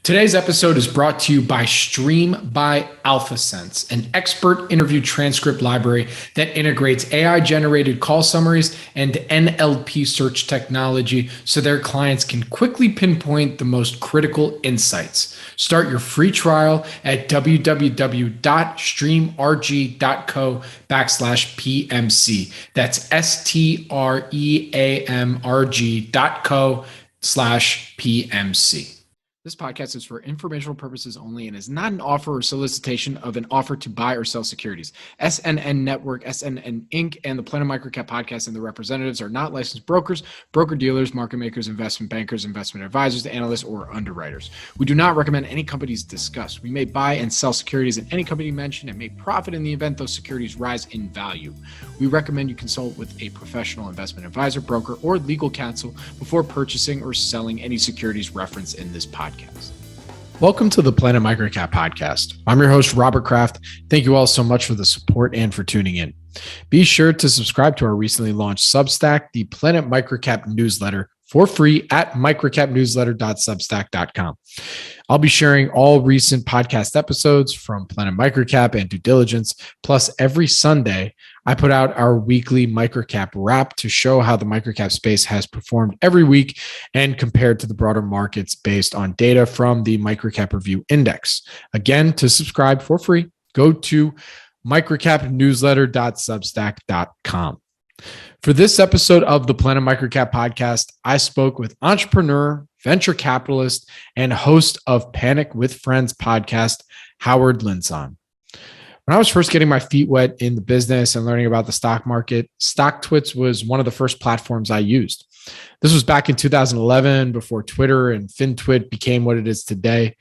Today's episode is brought to you by Stream by AlphaSense, an expert interview transcript library that integrates AI-generated call summaries and NLP search technology so their clients can quickly pinpoint the most critical insights. Start your free trial at www.streamrg.co/PMC. That's streamrg.co/PMC. This podcast is for informational purposes only and is not an offer or solicitation of an offer to buy or sell securities. SNN Network, SNN Inc., and the Planet MicroCap podcast and the representatives are not licensed brokers, broker-dealers, market makers, investment bankers, investment advisors, analysts, or underwriters. We do not recommend any companies discussed. We may buy and sell securities in any company mentioned and may profit in the event those securities rise in value. We recommend you consult with a professional investment advisor, broker, or legal counsel before purchasing or selling any securities referenced in this podcast. Welcome to the Planet MicroCap podcast. I'm your host, Robert Kraft. Thank you all so much for the support and for tuning in. Be sure to subscribe to our recently launched Substack, the Planet MicroCap newsletter, for free at microcapnewsletter.substack.com. I'll be sharing all recent podcast episodes from Planet MicroCap and Due Diligence. Plus, every Sunday, I put out our weekly MicroCap wrap to show how the MicroCap space has performed every week and compared to the broader markets based on data from the MicroCap Review Index. Again, to subscribe for free, go to microcapnewsletter.substack.com. For this episode of the Planet MicroCap podcast, I spoke with entrepreneur, venture capitalist, and host of Panic with Friends podcast, Howard Lindzon. When I was first getting my feet wet in the business and learning about the stock market, StockTwits was one of the first platforms I used. This was back in 2011, before Twitter and FinTwit became what it is today.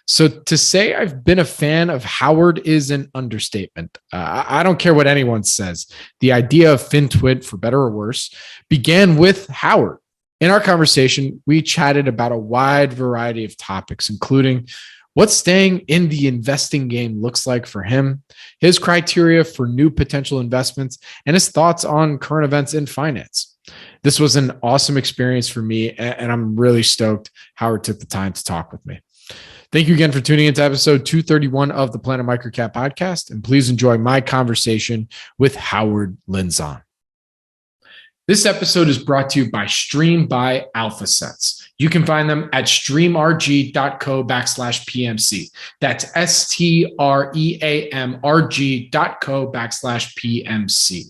So to say I've been a fan of Howard is an understatement. I don't care what anyone says. The idea of FinTwit, for better or worse, began with Howard. In our conversation, we chatted about a wide variety of topics, including what staying in the investing game looks like for him, his criteria for new potential investments, and his thoughts on current events in finance. This was an awesome experience for me, and I'm really stoked Howard took the time to talk with me. Thank you again for tuning into episode 231 of the Planet MicroCap podcast, and please enjoy my conversation with Howard Lindzon. This episode is brought to you by Stream by AlphaSense. You can find them at streamrg.co/PMC. That's streamrg.co/PMC.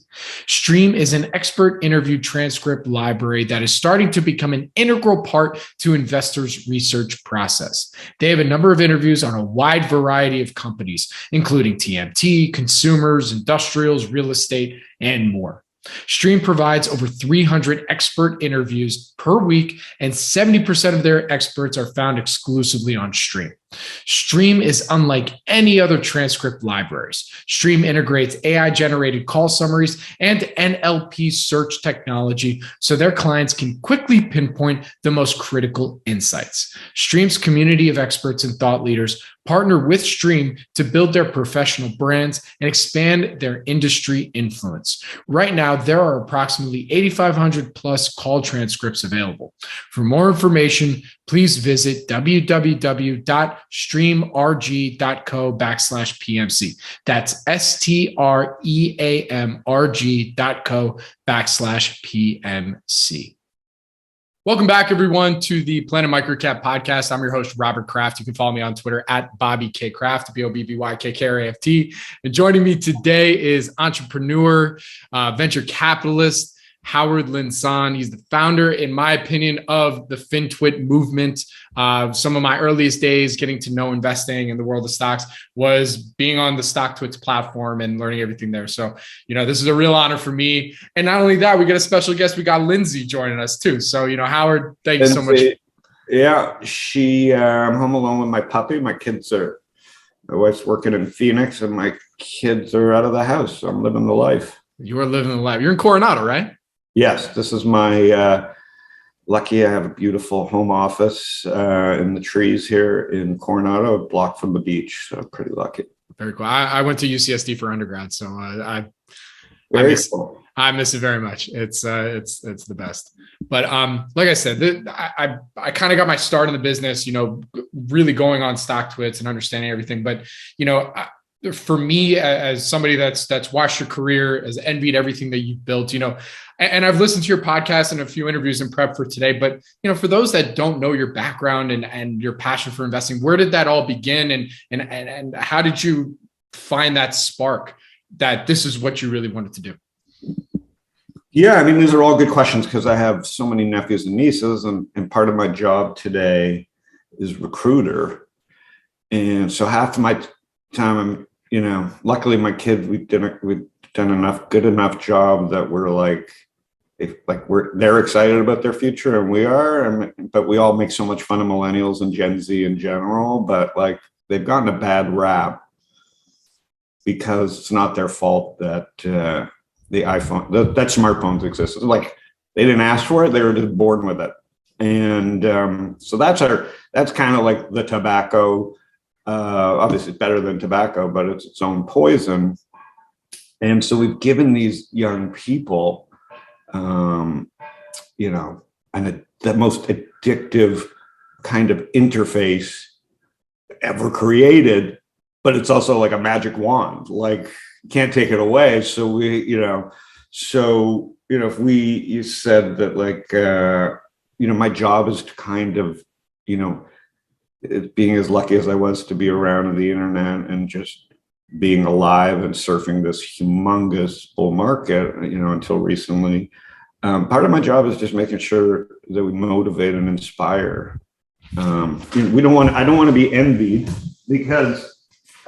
Stream is an expert interview transcript library that is starting to become an integral part to investors' research process. They have a number of interviews on a wide variety of companies, including TMT, consumers, industrials, real estate, and more. Stream provides over 300 expert interviews per week, and 70% of their experts are found exclusively on Stream. Stream is unlike any other transcript libraries. Stream integrates AI-generated call summaries and NLP search technology so their clients can quickly pinpoint the most critical insights. Stream's community of experts and thought leaders partner with Stream to build their professional brands and expand their industry influence. Right now, there are approximately 8,500 plus call transcripts available. For more information, please visit www.streamrg.co/PMC. That's streamrg.co/PMC. Welcome back, everyone, to the Planet MicroCap podcast. I'm your host, Robert Kraft. You can follow me on Twitter at Bobby K. Kraft, BOBBYKKRAFT. And joining me today is entrepreneur, venture capitalist, Howard Lindzon. He's the founder, in my opinion, of the FinTwit movement. Some of my earliest days getting to know investing in the world of stocks was being on the StockTwits platform and learning everything there. So, this is a real honor for me. And not only that, we got a special guest. We got Lindsay joining us too. So, Howard, thank you so much. Yeah, I'm home alone with my puppy. My wife's working in Phoenix and my kids are out of the house. So I'm living the life. You are living the life. You're in Coronado, right? Yes, this is my lucky. I have a beautiful home office in the trees here in Coronado, a block from the beach. So I'm pretty lucky. Very cool. I went to UCSD for undergrad, so Very cool. I miss it very much. It's the best. But like I said, I kind of got my start in the business, really going on stock twits and understanding everything. But for me, as somebody that's watched your career, has envied everything that you've built, and I've listened to your podcast and a few interviews in prep for today. But for those that don't know your background and your passion for investing, where did that all begin, and how did you find that spark that this is what you really wanted to do? Yeah, I mean, these are all good questions because I have so many nephews and nieces, and part of my job today is recruiter. And so half of my time, luckily my kids, we've done good enough job that we're they're excited about their future, and we are, but we all make so much fun of millennials and Gen Z in general, but they've gotten a bad rap because it's not their fault that the iPhone, that smartphones exist. They didn't ask for it; they were just born with it. And so that's kind of like the tobacco. Obviously, it's better than tobacco, but it's its own poison. And so we've given these young people, the most addictive kind of interface ever created. But it's also like a magic wand, can't take it away. So if you said that my job is to kind of, being as lucky as I was to be around the internet and just being alive and surfing this humongous bull market, until recently, part of my job is just making sure that we motivate and inspire. I don't want to be envied because,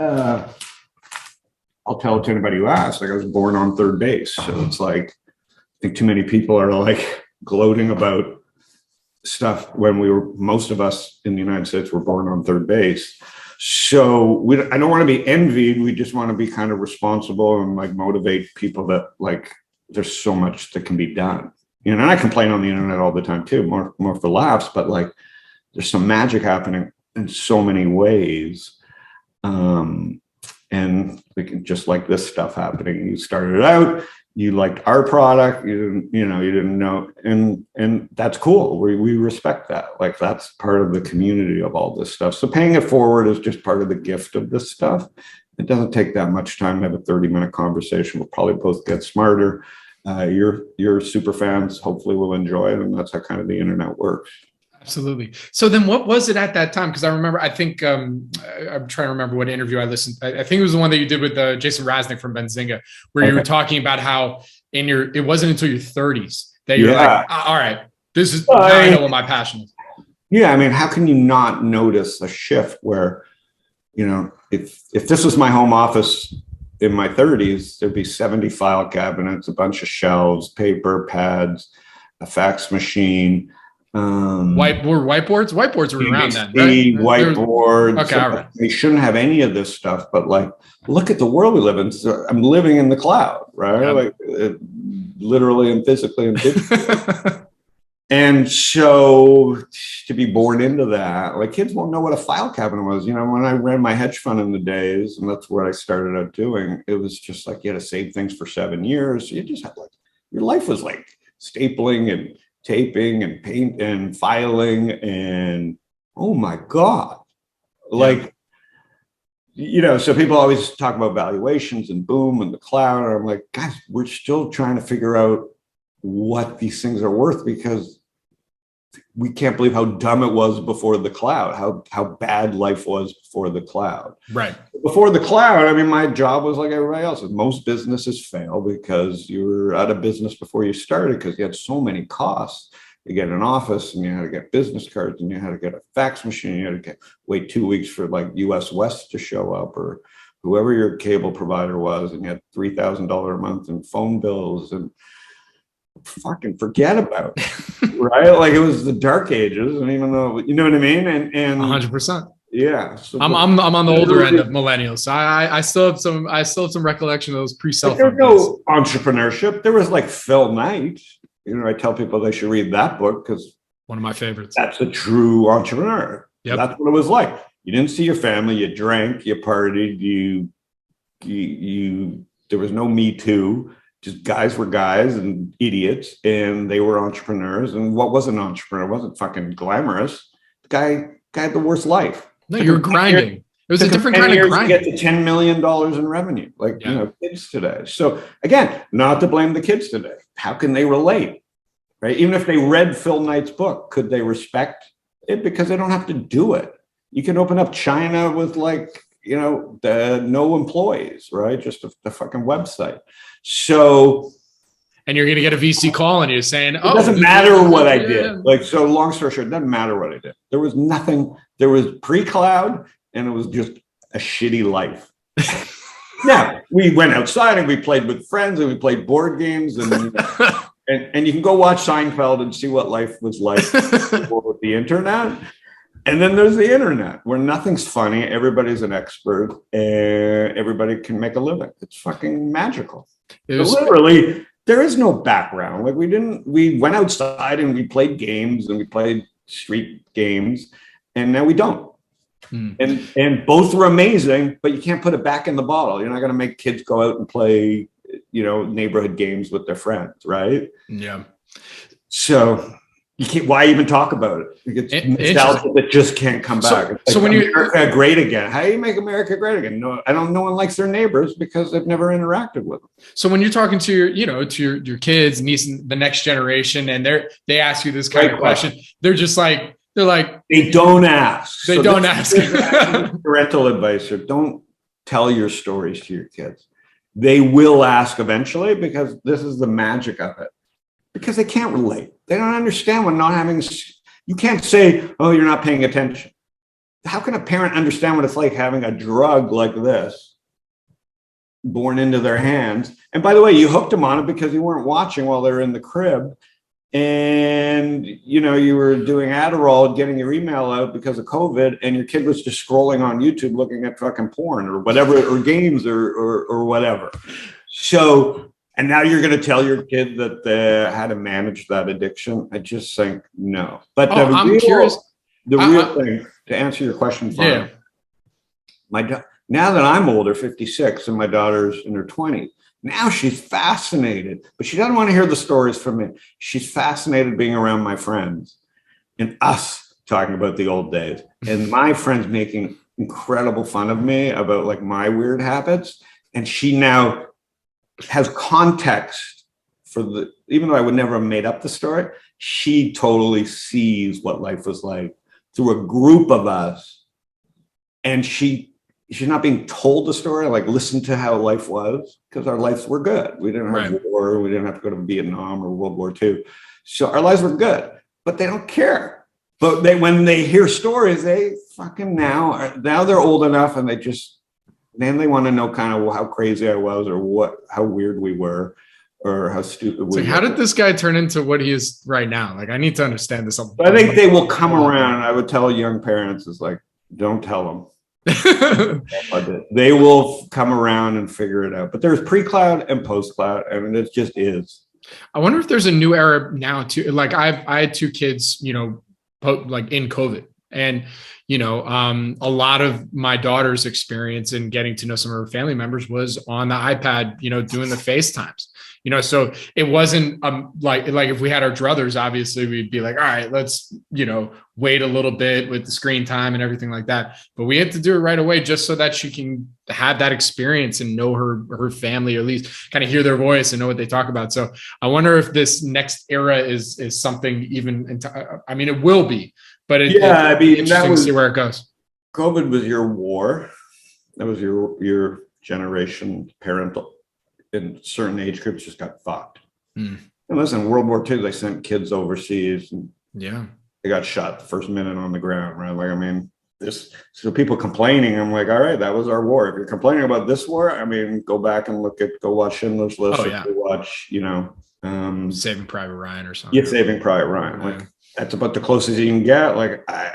I'll tell it to anybody who asks. I was born on third base, so it's I think too many people are gloating about stuff when most of us in the United States were born on third base. So I don't want to be envied. We just want to be kind of responsible and motivate people that there's so much that can be done. And I complain on the internet all the time too, more for laughs, but there's some magic happening in so many ways. And just like this stuff happening, you started out, you liked our product, you didn't know, and that's cool. We respect that. That's part of the community of all this stuff. So paying it forward is just part of the gift of this stuff. It doesn't take that much time to have a 30-minute conversation. We'll probably both get smarter. Your super fans hopefully will enjoy it, and that's how kind of the internet works. Absolutely. So then what was it at that time? Because I remember, I think I'm trying to remember what interview I listened to. I think it was the one that you did with Jason Raznick from Benzinga, where you were talking about how it wasn't until your 30s that you're all right, this is, I know what my passion is. Yeah. I mean, how can you not notice a shift where, if this was my home office in my 30s, there'd be 70 file cabinets, a bunch of shelves, paper, pads, a fax machine, whiteboards were around then, right? Whiteboards. Okay, all right. We shouldn't have any of this stuff, but look at the world we live in. So I'm living in the cloud, right? Yep. Literally and physically and digitally. And so to be born into that, kids won't know what a file cabinet was. When I ran my hedge fund in the days, and that's what I started out doing, it was just you had to save things for 7 years. You just had your life was stapling and taping and paint and filing, and oh my God, so people always talk about valuations and boom and the cloud. And I'm like, guys, we're still trying to figure out what these things are worth because we can't believe how dumb it was before the cloud, how bad life was before the cloud. Right. Before the cloud, I mean, my job was like everybody else's. Most businesses fail because you were out of business before you started because you had so many costs. You get an office and you had to get business cards and you had to get a fax machine. You had to wait 2 weeks for US West to show up or whoever your cable provider was. And you had $3,000 a month in phone bills and fucking forget about it, right? It was the dark ages, and even though you know what I mean, and 100%, yeah. So I'm on the older end of millennials, so I still have some recollection of those pre-cell phone. There's no entrepreneurship. There was Phil Knight. I tell people they should read that book because one of my favorites. That's a true entrepreneur. Yep. That's what it was like. You didn't see your family. You drank. You partied. You. There was no Me Too. just guys were guys and idiots, and they were entrepreneurs. And what was an entrepreneur? It wasn't fucking glamorous. The guy had the worst life. No, you were grinding. It was a different kind of grind. To get to $10 million in revenue, like kids today. So again, not to blame the kids today. How can they relate? Right? Even if they read Phil Knight's book, could they respect it? Because they don't have to do it. You can open up China with no employees, right? Just the fucking website. So, and you're going to get a VC call and you're saying, it doesn't matter what I did. Like, so long story short, it doesn't matter what I did. There was nothing, there was pre-cloud and it was just a shitty life. Now, we went outside and we played with friends and we played board games and you can go watch Seinfeld and see what life was like before the internet. And then there's the internet where nothing's funny. Everybody's an expert and everybody can make a living. It's fucking magical. Literally, there is no background. Like we went outside and we played games and we played street games and now we don't. And both were amazing, but you can't put it back in the bottle. You're not going to make kids go out and play, neighborhood games with their friends. Right. Yeah. So you can't, why even talk about it? It's nostalgia that just can't come back. So when America great again, how do you make America great again? No one likes their neighbors because they've never interacted with them. So when you're talking to your kids, niece, and the next generation, and they ask you this kind of question, they're like, they don't ask. They don't ask. Parental advice: don't tell your stories to your kids. They will ask eventually because this is the magic of it. Because they can't relate. They don't understand what not having. You can't say, "Oh, you're not paying attention." How can a parent understand what it's like having a drug like this born into their hands? And by the way, you hooked them on it because you weren't watching while they were in the crib, and you were doing Adderall, getting your email out because of COVID, and your kid was just scrolling on YouTube, looking at fucking porn or whatever, or games or whatever. So. And now you're going to tell your kid that how to manage that addiction? I just think no. But I'm curious. The real thing, to answer your question, now that I'm older, 56, and my daughter's in her 20s, now she's fascinated, but she doesn't want to hear the stories from me. She's fascinated being around my friends and us talking about the old days, and my friends making incredible fun of me about like my weird habits, and she now has context for even though I would never have made up the story, she totally sees what life was like through a group of us. And she's not being told the story, like listen to how life was, because our lives were good. We didn't have war, we didn't have to go to Vietnam or World War II. So our lives were good, but they don't care. But when they hear stories, they fucking now they're old enough and then they want to know kind of how crazy I was or how weird we were or how stupid we were. How did this guy turn into what he is right now? Like, I need to understand this. I think they will come around. I would tell young parents is like, don't tell them. They will come around and figure it out. But there's pre-cloud and post-cloud. I mean, it just is. I wonder if there's a new era now too. Like I had two kids, like in COVID. And, a lot of my daughter's experience in getting to know some of her family members was on the iPad, doing the FaceTimes, so it wasn't like if we had our druthers, obviously we'd be like, all right, let's, wait a little bit with the screen time and everything like that. But we had to do it right away just so that she can have that experience and know her family, or at least kind of hear their voice and know what they talk about. So I wonder if this next era is something even, I mean, it will be. But interesting to see where it goes. COVID was your war. That was your generation. Parental in certain age groups just got fucked. And listen, World War II, they sent kids overseas, and they got shot the first minute on the ground. Right? Like, I mean, so people complaining. I'm like, all right, that was our war. If you're complaining about this war, I mean, go back and go watch Schindler's List. Go watch, Saving Private Ryan or something. Yeah, Saving Private Ryan. Like, that's about the closest you can get. Like, as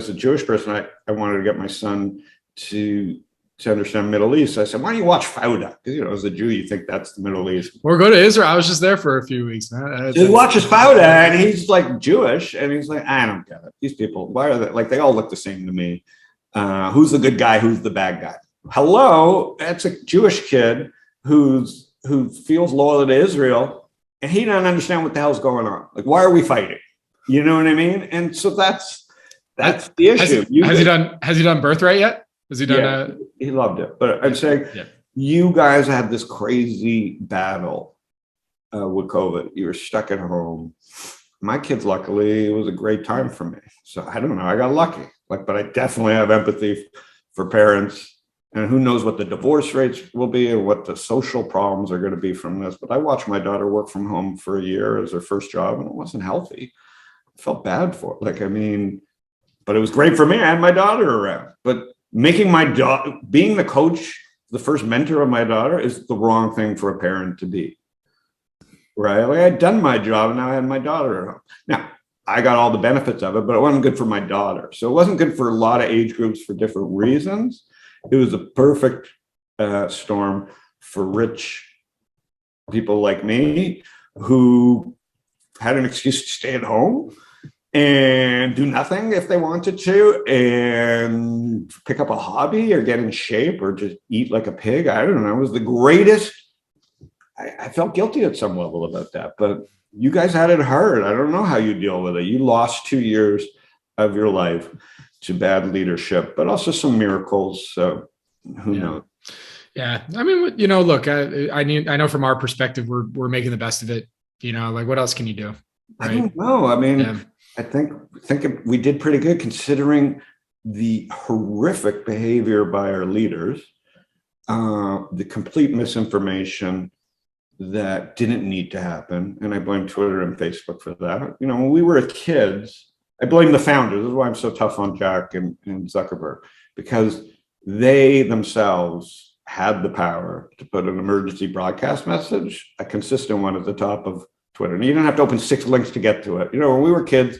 a Jewish person, I wanted to get my son to understand Middle East. I said, why don't you watch Fauda? Because, as a Jew, you think that's the Middle East. Or go to Israel. I was just there for a few weeks. He watches Fauda, and he's like Jewish, and he's like, I don't get it. These people, why are they like? They all look the same to me. Who's the good guy? Who's the bad guy? hello, that's a Jewish kid who feels loyal to Israel, and he doesn't understand what the hell's going on. Like, why are we fighting? You know what I mean? And so that's the issue. Has he done Birthright yet? Has he done? Yeah, he loved it. But I'm saying, you guys had this crazy battle with COVID. You were stuck at home. My kids, luckily, it was a great time for me. So I don't know. I got lucky. But I definitely have empathy for parents. And who knows what the divorce rates will be and what the social problems are going to be from this. But I watched my daughter work from home for a year as her first job, and it wasn't healthy. I felt bad for it. But it was great for me. I had my daughter around. But making my daughter, being the coach, the first mentor of my daughter, is the wrong thing for a parent to be. Right? I had done my job, and now I had my daughter at home. Now, I got all the benefits of it, but it wasn't good for my daughter. So it wasn't good for a lot of age groups for different reasons. It was a perfect storm for rich people like me who had an excuse to stay at home and do nothing if they wanted to, and pick up a hobby or get in shape or just eat like a pig. I don't know. It was the greatest. I felt guilty at some level about that, but you guys had it hard. I don't know how you deal with it. You lost 2 years of your life to bad leadership, but also some miracles. So who knows? Yeah. I mean, look, I know from our perspective, we're making the best of it. What else can you do? Right? I don't know. I mean, I think we did pretty good considering the horrific behavior by our leaders, the complete misinformation that didn't need to happen. And I blame Twitter and Facebook for that. When we were kids, I blame the founders. This is why I'm so tough on Jack and Zuckerberg, because they themselves had the power to put an emergency broadcast message, a consistent one at the top of Twitter. And you didn't have to open 6 links to get to it. When we were kids,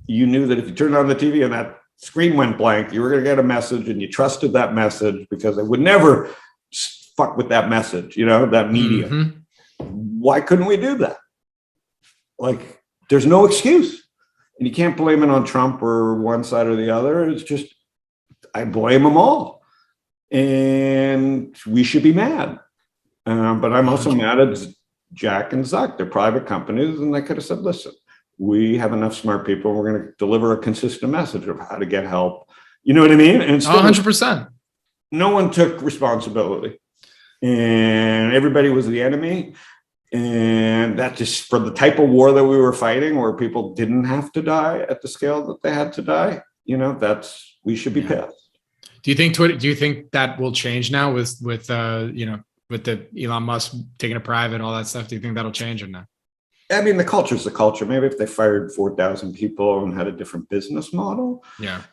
you knew that if you turned on the TV and that screen went blank, you were going to get a message, and you trusted that message because they would never fuck with that message, that media. Mm-hmm. Why couldn't we do that? There's no excuse. And you can't blame it on Trump or one side or the other. It's just, I blame them all. And we should be mad. But I'm also mad at Jack and Zuck. They're private companies, and they could have said, listen, we have enough smart people. We're going to deliver a consistent message of how to get help. You know what I mean? And 100%. No one took responsibility. And everybody was the enemy. And that just, for the type of war that we were fighting, where people didn't have to die at the scale that they had to die, we should be pissed. Do you think that will change now with the Elon Musk taking it private, all that stuff? Do you think that'll change or not? I mean, the culture's the culture. Maybe if they fired 4,000 people and had a different business model. Yeah.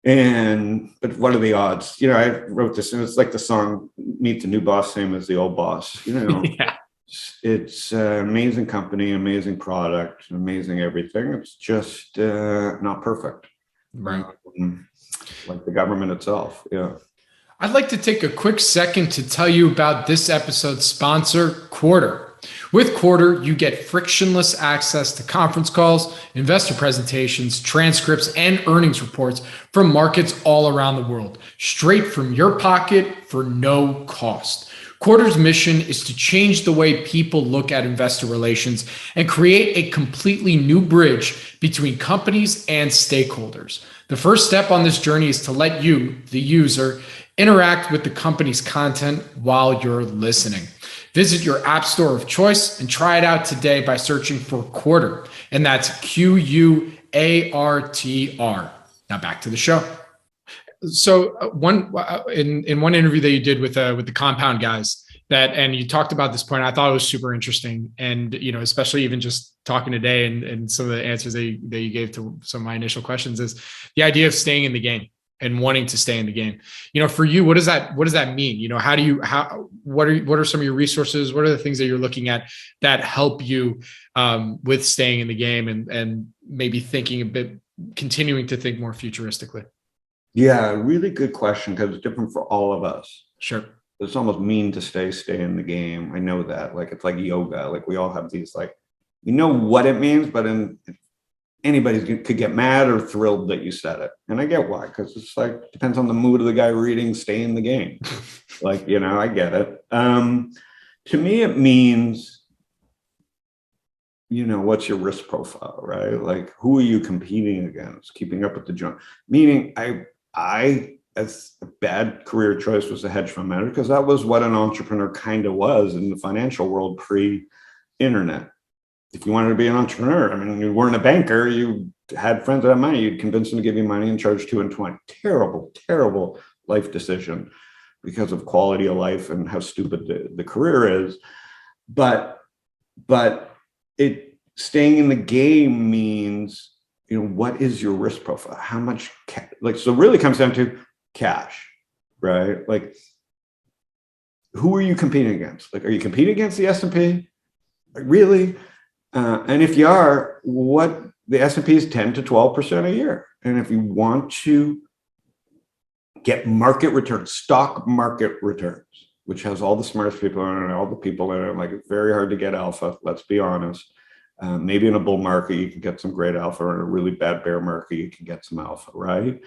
But what are the odds? I wrote this, and it's like the song "Meet the New Boss, Same as the Old Boss." Yeah. It's an amazing company, amazing product, amazing everything. It's just not perfect. Right. Like the government itself. Yeah. I'd like to take a quick second to tell you about this episode's sponsor, Quarter. With Quarter, you get frictionless access to conference calls, investor presentations, transcripts, and earnings reports from markets all around the world, straight from your pocket for no cost. Quarter's mission is to change the way people look at investor relations and create a completely new bridge between companies and stakeholders. The first step on this journey is to let you, the user, interact with the company's content while you're listening. Visit your app store of choice and try it out today by searching for Quarter. And that's Quartr. Now back to the show. So in one interview that you did with the Compound guys, and you talked about this point, I thought it was super interesting. And, especially even just talking today and some of the answers that you gave to some of my initial questions, is the idea of staying in the game and wanting to stay in the game. For you, what does that mean? What are some of your resources? What are the things that you're looking at that help you with staying in the game and maybe continuing to think more futuristically? Yeah, really good question, because it's different for all of us. Sure. It's almost mean to stay in the game. I know that. It's like yoga. We all have these, we know what it means, but in could get mad or thrilled that you said it. And I get why, because it's like, depends on the mood of the guy reading, stay in the game. Like, I get it. To me, it means, what's your risk profile, right? Like, who are you competing against? Keeping up with the jump. Meaning, I as a bad career choice was a hedge fund manager, because that was what an entrepreneur kind of was in the financial world pre-internet. If you wanted to be an entrepreneur, I mean, you weren't a banker, you had friends that had money, you'd convince them to give you money and charge 2 and 20. Terrible, terrible life decision because of quality of life and how stupid the career is. But staying in the game means, what is your risk profile? How much, so it really comes down to cash, right? Like, who are you competing against? Like, are you competing against the S&P? Like, really? And if you are, the S&P is 10 to 12% a year. And if you want to get market returns, stock market returns, which has all the smartest people in it, all the people in it, like, it's very hard to get alpha, let's be honest. Maybe in a bull market, you can get some great alpha, or in a really bad bear market, you can get some alpha, right?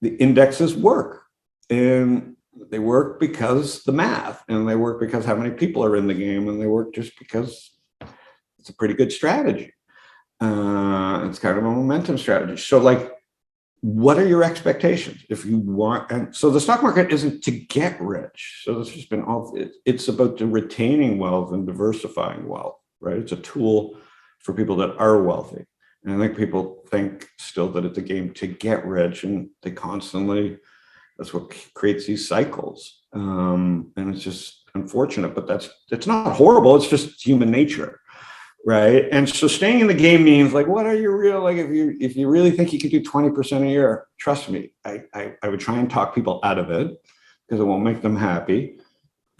The indexes work, and they work because the math, and they work because how many people are in the game, and they work just because it's a pretty good strategy. It's kind of a momentum strategy. So, like, what are your expectations if you want? And so the stock market isn't to get rich. So this has been it's about retaining wealth and diversifying wealth, right? It's a tool for people that are wealthy. And I think people think still that it's a game to get rich, and they constantly, that's what creates these cycles. And it's just unfortunate, but it's not horrible. It's just human nature. Right. And so staying in the game means, like, what are you like, if you really think you could do 20% a year, trust me, I would try and talk people out of it, because it won't make them happy.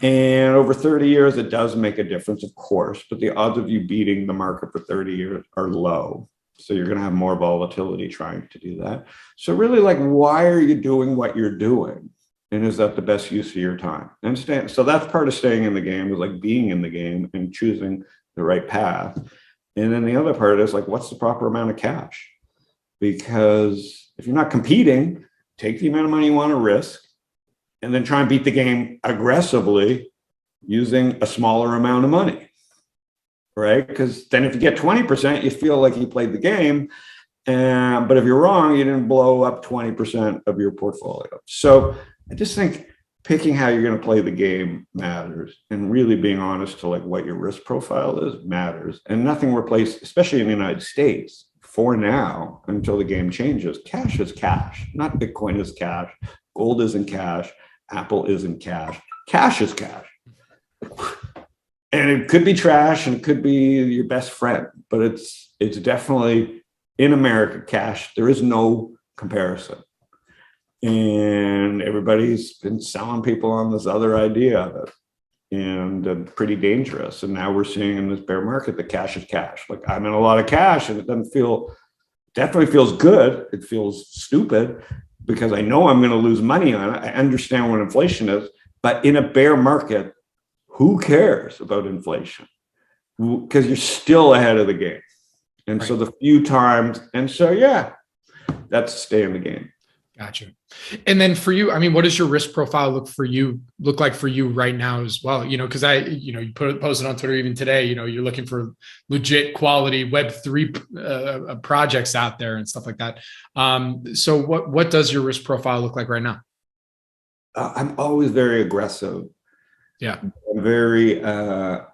And over 30 years, it does make a difference, of course, but the odds of you beating the market for 30 years are low. So you're going to have more volatility trying to do that. So really, like, why are you doing what you're doing? And is that the best use of your time? And so that's part of staying in the game, is like being in the game and choosing the right path. And then the other part is, like, what's the proper amount of cash? Because if you're not competing, take the amount of money you want to risk, and then try and beat the game aggressively using a smaller amount of money, right? Because then if you get 20%, you feel like you played the game. But if you're wrong, you didn't blow up 20% of your portfolio. So I just think picking how you're going to play the game matters, and really being honest to, like, what your risk profile is matters. And nothing replaces, especially in the United States, for now, until the game changes. Cash is cash, not Bitcoin is cash. Gold isn't cash. Apple isn't cash. Cash is cash. And it could be trash, and it could be your best friend, but it's definitely, in America, cash. There is no comparison. And everybody's been selling people on this other idea of it, and pretty dangerous. And now we're seeing in this bear market that cash is cash. Like, I'm in a lot of cash, and it definitely feels good. It feels stupid, because I know I'm going to lose money on it. I understand what inflation is, but in a bear market, who cares about inflation? Because you're still ahead of the game. And right. So the few times, and so, yeah, that's stay in the game. Gotcha. And then for you, I mean, what does your risk profile look like for you right now as well? Because you posted on Twitter even today, you're looking for legit quality Web3 projects out there and stuff like that. So what does your risk profile look like right now? I'm always very aggressive. Yeah. I'm very, now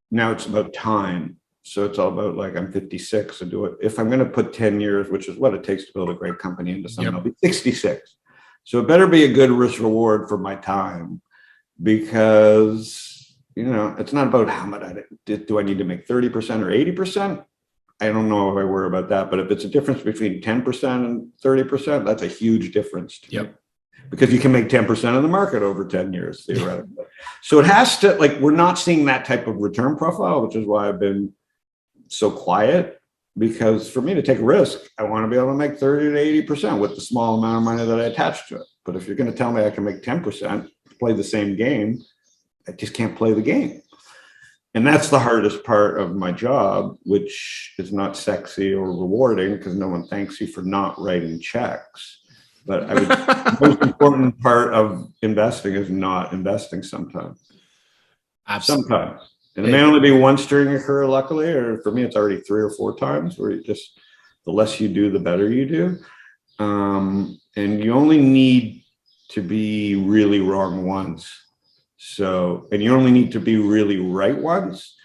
it's about time. So it's all about, like, I'm 56 and do it. If I'm going to put 10 years, which is what it takes to build a great company into something, I'll be 66. So it better be a good risk reward for my time, because, it's not about how much do I need to make 30% or 80%. I don't know if I worry about that, but if it's a difference between 10% and 30%, that's a huge difference to me. Because you can make 10% of the market over 10 years, theoretically. So it has to, like, we're not seeing that type of return profile, which is why I've been so quiet, because for me to take a risk, I want to be able to make 30 to 80% with the small amount of money that I attach to it. But if you're going to tell me I can make 10%, play the same game, I just can't play the game. And that's the hardest part of my job, which is not sexy or rewarding because no one thanks you for not writing checks. But I would, the most important part of investing is not investing sometimes. Absolutely. Sometimes. And it may only be once during your career, luckily, or for me, it's already 3 or 4 times where you just, the less you do, the better you do. And you only need to be really wrong once. So, and you only need to be really right once.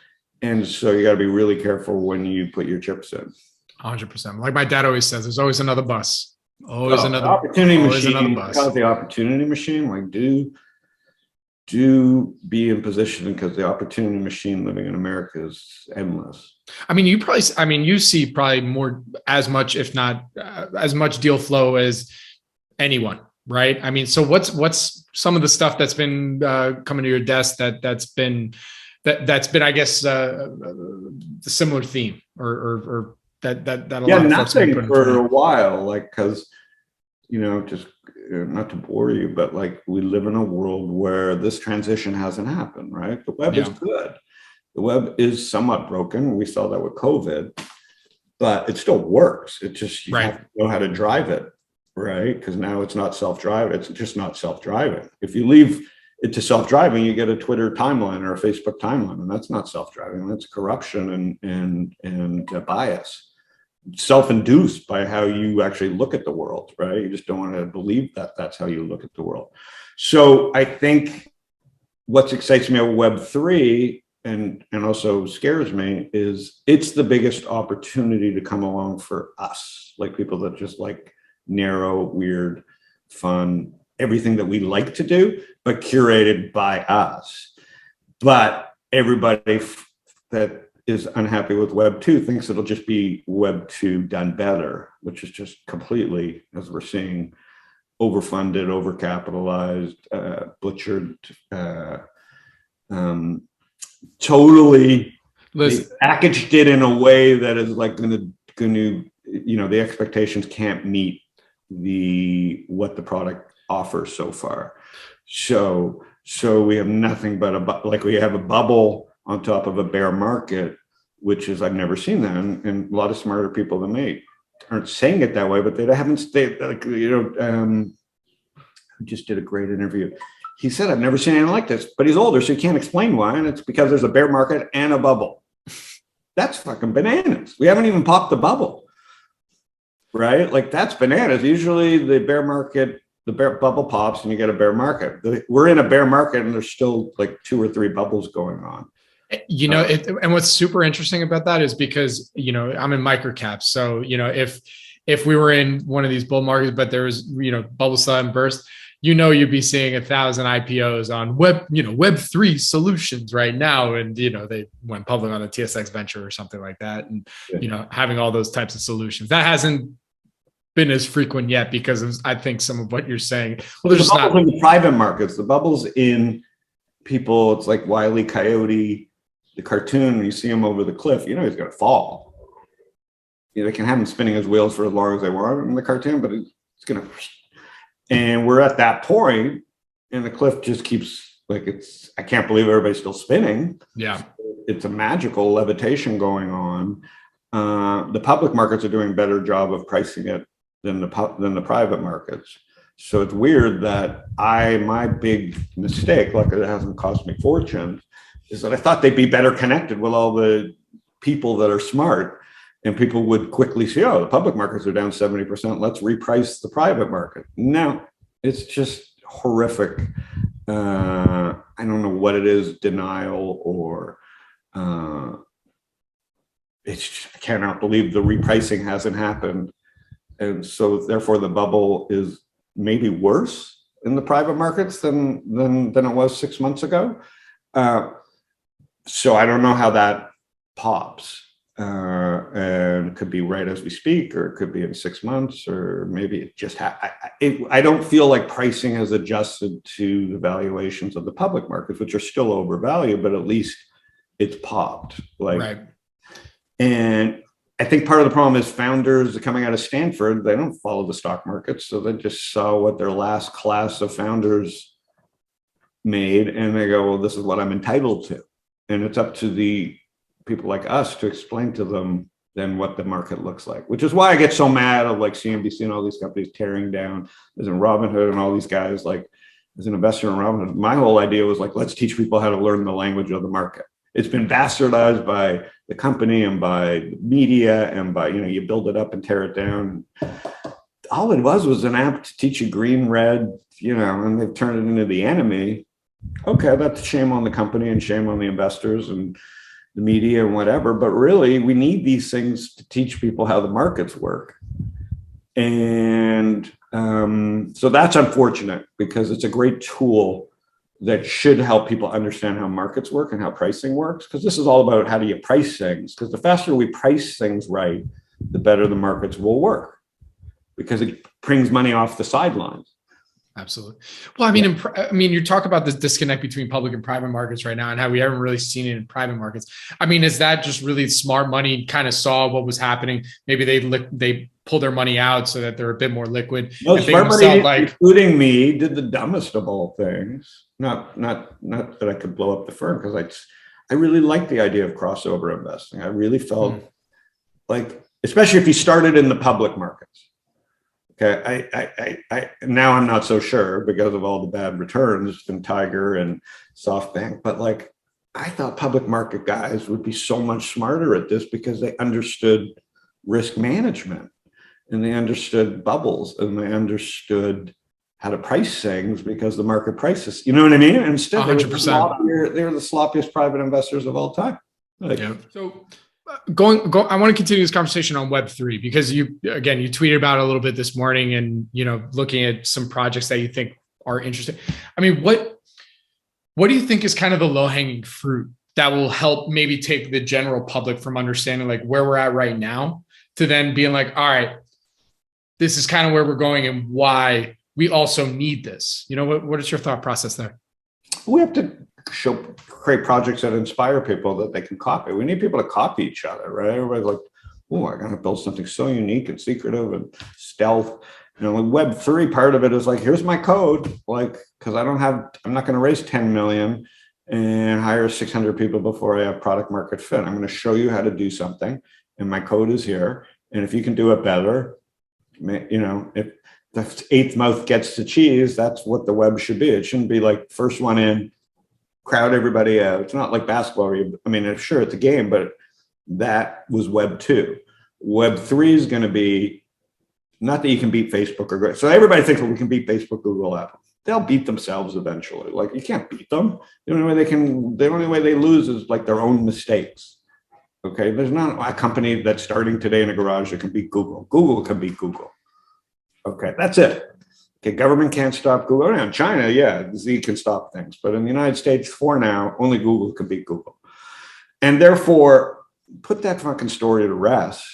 And so you got to be really careful when you put your chips in. 100%. Like my dad always says, there's always another bus. Always another opportunity always machine. Another bus. Call it the opportunity machine. Like do be in position, because the opportunity machine living in America is endless. I mean, you see probably more, as much, if not as much deal flow as anyone, right? I mean, so what's some of the stuff that's been coming to your desk that's been, I guess, the similar theme or that a lot of folks have been putting for a while, like, because, just not to bore you, but like we live in a world where this transition hasn't happened, right? The web is good. The web is somewhat broken. We saw that with COVID, but it still works. It just, you have to know how to drive it, right? Because now it's not self-driving. It's just not self-driving. If you leave it to self-driving, you get a Twitter timeline or a Facebook timeline, and that's not self-driving. That's corruption and bias, self-induced by how you actually look at the world, right? You just don't want to believe that that's how you look at the world. So I think what excites me about Web3 and also scares me is it's the biggest opportunity to come along for us, like people that just like narrow, weird, fun, everything that we like to do, but curated by us. But everybody that is unhappy with Web 2 thinks it'll just be Web 2 done better, which is just completely, as we're seeing, overfunded, overcapitalized, butchered, totally packaged it in a way that is like going to, the expectations can't meet what the product offers so far. So we have nothing but we have a bubble on top of a bear market, which is, I've never seen that. And a lot of smarter people than me aren't saying it that way, but they haven't stayed, who just did a great interview. He said, I've never seen anything like this, but he's older, so he can't explain why. And it's because there's a bear market and a bubble. That's fucking bananas. We haven't even popped the bubble, right? Like, that's bananas. Usually the bear market, the bear bubble pops and you get a bear market. We're in a bear market and there's still like 2 or 3 bubbles going on. And what's super interesting about that is because, I'm in MicroCap. So, if we were in one of these bull markets, but there was, bubble sudden burst, you'd be seeing 1,000 IPOs on Web3 solutions right now. And, they went public on the TSX venture or something like that. And, having all those types of solutions that hasn't been as frequent yet because of, I think, some of what you're saying. Well, there's the bubbles in the private markets, the bubbles in people. It's like Wile E. Coyote, the cartoon. You see him over the cliff, he's going to fall. They can have him spinning his wheels for as long as they want in the cartoon, but it's going to. And we're at that point, and the cliff just keeps I can't believe everybody's still spinning. Yeah. It's a magical levitation going on. The public markets are doing a better job of pricing it than the private markets. So it's weird that my big mistake, luckily it hasn't cost me fortunes, is that I thought they'd be better connected with all the people that are smart, and people would quickly see, the public markets are down 70%. Let's reprice the private market. No, it's just horrific. I don't know what it is, denial or I cannot believe the repricing hasn't happened. And so therefore the bubble is maybe worse in the private markets than it was 6 months ago. So I don't know how that pops. And it could be right as we speak, or it could be in 6 months, or maybe it just I don't feel like pricing has adjusted to the valuations of the public markets, which are still overvalued, but at least it's popped. Right. And I think part of the problem is founders coming out of Stanford, they don't follow the stock market. So they just saw what their last class of founders made, and they go, well, this is what I'm entitled to. And it's up to the people like us to explain to them then what the market looks like, which is why I get so mad of like CNBC and all these companies tearing down, as in Robinhood and all these guys. Like, as an investor in Robinhood, my whole idea was like, let's teach people how to learn the language of the market. It's been bastardized by the company and by the media and by, you build it up and tear it down. All it was an app to teach you green, red, and they've turned it into the enemy. Okay, that's shame on the company and shame on the investors and the media and whatever. But really, we need these things to teach people how the markets work. And so that's unfortunate, because it's a great tool that should help people understand how markets work and how pricing works. Because this is all about how do you price things? Because the faster we price things right, the better the markets will work, because it brings money off the sidelines. Absolutely. Well, you talk about this disconnect between public and private markets right now, and how we haven't really seen it in private markets. Is that just really smart money kind of saw what was happening? Maybe they pull their money out so that they're a bit more liquid. No, smart money, including me, did the dumbest of all things. Not that I could blow up the firm, because I really like the idea of crossover investing. I really felt like, especially if you started in the public markets. Okay, I now I'm not so sure because of all the bad returns from Tiger and SoftBank, but like, I thought public market guys would be so much smarter at this, because they understood risk management and they understood bubbles and they understood how to price things, because the market prices, you know what I mean? And instead, 100%. They were the sloppiest private investors of all time. So I want to continue this conversation on Web3, because you tweeted about it a little bit this morning, and, looking at some projects that you think are interesting. What do you think is kind of the low hanging fruit that will help maybe take the general public from understanding like where we're at right now to then being like, all right, this is kind of where we're going and why we also need this? What is your thought process there? We have to create projects that inspire people that they can copy. We need people to copy each other, right? Everybody's like, oh, I got to build something so unique and secretive and stealth. Web3 part of it is like, here's my code, like, because I'm not going to raise 10 million and hire 600 people before I have product market fit. I'm going to show you how to do something, and my code is here. And if you can do it better, if the eighth mouth gets the cheese, that's what the web should be. It shouldn't be like first one in, crowd everybody out. It's not like basketball. Sure, it's a game, but that was Web 2. Web 3 is going to be not that you can beat Facebook or Google. So everybody thinks, well, we can beat Facebook, Google, Apple. They'll beat themselves eventually. Like, you can't beat them. The only way they lose is like their own mistakes. Okay, there's not a company that's starting today in a garage that can beat Google. Google can beat Google. Okay, that's it. Okay, government can't stop Google. In China, yeah, Z can stop things. But in the United States, for now, only Google can beat Google. And therefore, put that fucking story to rest.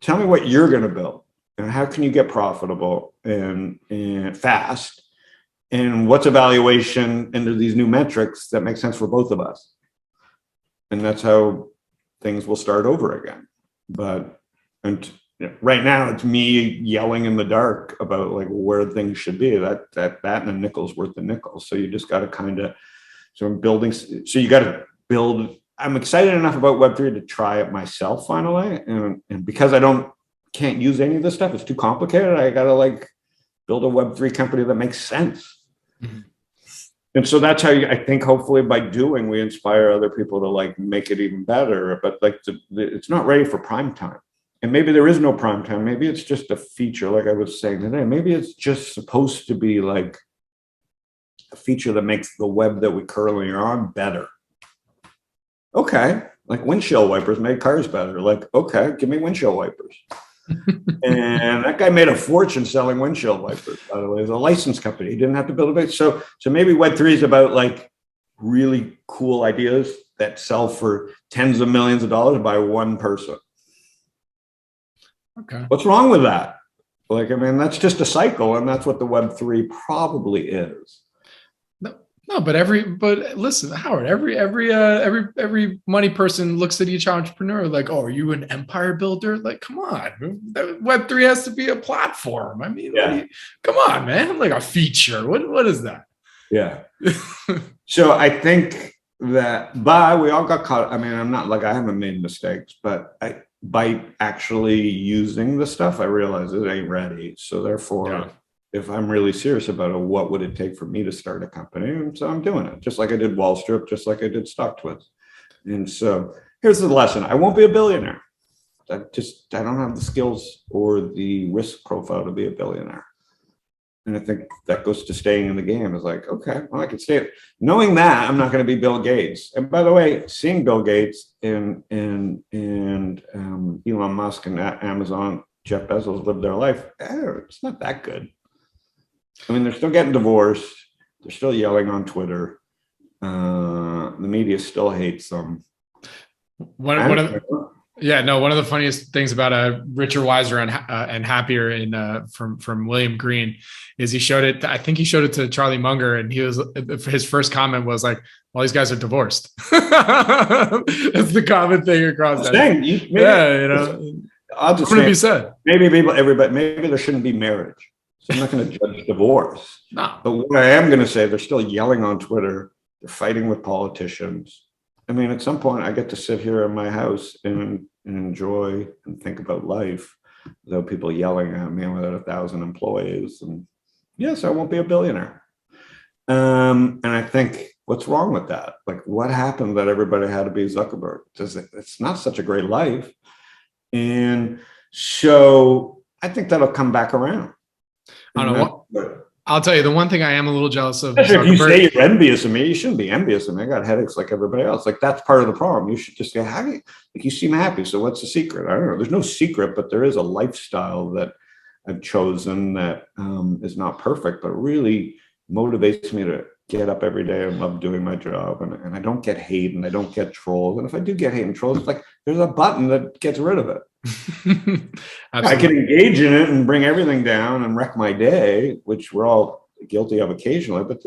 Tell me what you're going to build, and how can you get profitable and fast, and what's a valuation into these new metrics that make sense for both of us. And that's how things will start over again. Right now, it's me yelling in the dark about like where things should be. That and a nickel's worth a nickel. So you just got to kind of, so you got to build. I'm excited enough about Web3 to try it myself finally. And because can't use any of this stuff, it's too complicated. I got to like build a Web3 company that makes sense. Mm-hmm. And so that's how I think hopefully by doing, we inspire other people to like make it even better. But like it's not ready for prime time. And maybe there is no prime time. Maybe it's just a feature, like I was saying today. Maybe it's just supposed to be like a feature that makes the web that we currently are on better. Okay, like windshield wipers make cars better. Like, okay, give me windshield wipers. And that guy made a fortune selling windshield wipers, by the way. It's a license company. He didn't have to build a base. So maybe Web3 is about like really cool ideas that sell for tens of millions of dollars by one person. Okay. What's wrong with that? Like, that's just a cycle, and that's what the Web3 probably is. No, but listen, Howard, every money person looks at each entrepreneur like, oh, are you an empire builder? Like, come on, Web3 has to be a platform. Come on, man, like a feature. What is that? Yeah. So I think but we all got caught. I mean, I haven't made mistakes, but by actually using the stuff, I realize it ain't ready. So therefore, if I'm really serious about it, what would it take for me to start a company? And so I'm doing it, just like I did Wall Strip, just like I did Stock Twits. And so here's the lesson: I won't be a billionaire. I don't have the skills or the risk profile to be a billionaire. And I think that goes to staying in the game. Is like, okay, well, I can stay. Knowing that I'm not going to be Bill Gates. And by the way, seeing Bill Gates and Elon Musk and Amazon, Jeff Bezos live their life, it's not that good. I mean, they're still getting divorced. They're still yelling on Twitter. The media still hates them. One of the funniest things about Richer, Wiser, and Happier from William Green is he showed it. I think he showed it to Charlie Munger, and his first comment was like, "Well, these guys are divorced." That's the common thing across that. I'll just be said. Maybe there shouldn't be marriage. So I'm not going to judge divorce. No. But what I am going to say, they're still yelling on Twitter. They're fighting with politicians. I mean, at some point, I get to sit here in my house and enjoy and think about life without people yelling at me without 1,000 employees. And yes, I won't be a billionaire. And I think, what's wrong with that? Like, what happened that everybody had to be Zuckerberg? It's not such a great life. And so I think that'll come back around. I don't know what. I'll tell you, the one thing I am a little jealous of. If you say you're envious of me, you shouldn't be envious of me. I got headaches like everybody else. Like, that's part of the problem. You should just say, you seem happy. So what's the secret? I don't know. There's no secret, but there is a lifestyle that I've chosen that is not perfect, but really motivates me to get up every day and love doing my job. And I don't get hate and I don't get trolls. And if I do get hate and trolls, it's like there's a button that gets rid of it. I can engage in it and bring everything down and wreck my day, which we're all guilty of occasionally, but